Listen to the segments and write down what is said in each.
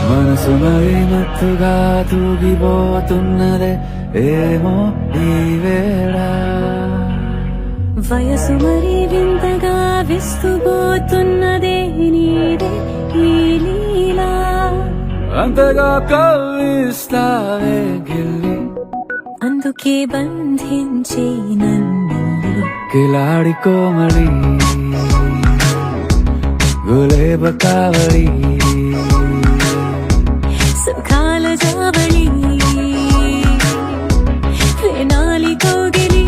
మనసు మరి మత్తుగా తూగిపోతున్నదే ఏమో ఈ వేళ. వయసు మరి వింతగా విస్తుపోతున్నదే నీదే ఈ లీలా. అంతగా కవ్విస్తావే గిల్లి, అందుకే బంధించే నన్ను కిలాడి కోమలి గులేబ కావలి సుఖాల జావళి వేనాలి కోగిలి.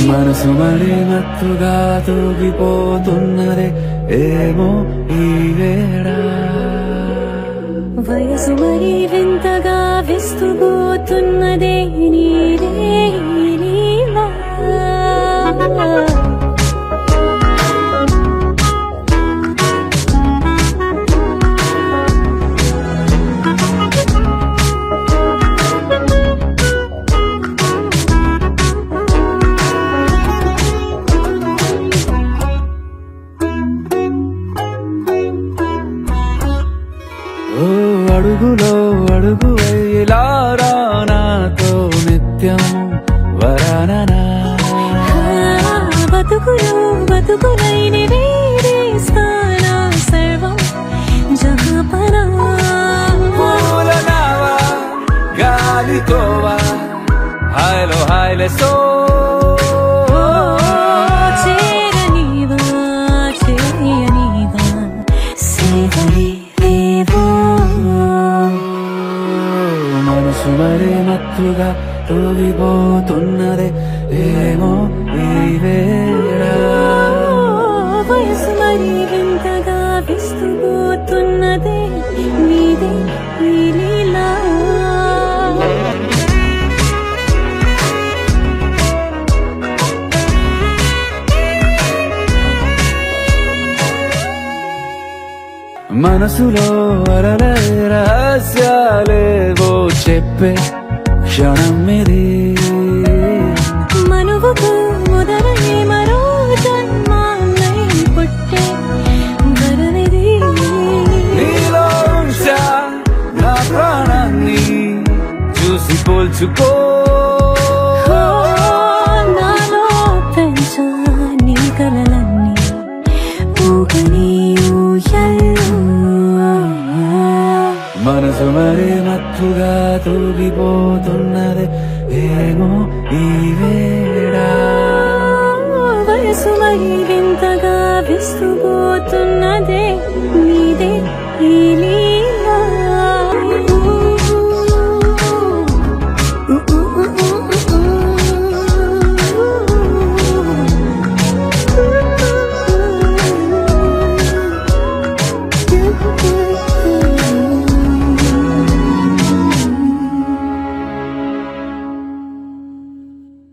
మనసు మరి మత్తుగా తూగిపోతున్నదే ఏమో ఈ వేళ. వయసు మరి వింతగా విస్తుపోతున్నదే నీదే ఈ లీలా. ఓ అడుగులో అడుగు వేలారా నాతో నిత్యం వరాననా. బతుకులు బతుకులైన వేరేస్తానా సర్వం జహాపనా. పూల నావా గాలితోవా హాయ్లో హాయ్లే సో చేరనీవా చేయనీవా సేవలే లేవో. మనసు మరి మత్తుగా తూగిపోతున్నదే ఏమో ఈ వేళ. వయసు మరి వింతగా విస్తుపోతున్నదే నీదే ఈ లీలా. మనసులో అలలే రహస్యాలేవో చెప్పే క్షణం ఇది. మనువుకు మొదలై మరో జన్మాన్నై పుట్టే వరమిది. నీలో ఉంచా నా ప్రాణాన్ని చూసి పోల్చుకో. నాలో పెంచా నీ కలలన్నీ ఊగని ఊయల్లో. మనసు మరి మత్తుగా తూగిపోతున్నదే ఏమో ఈ వేళ. వయసు మరి వింతగా విస్తుపోతున్నదే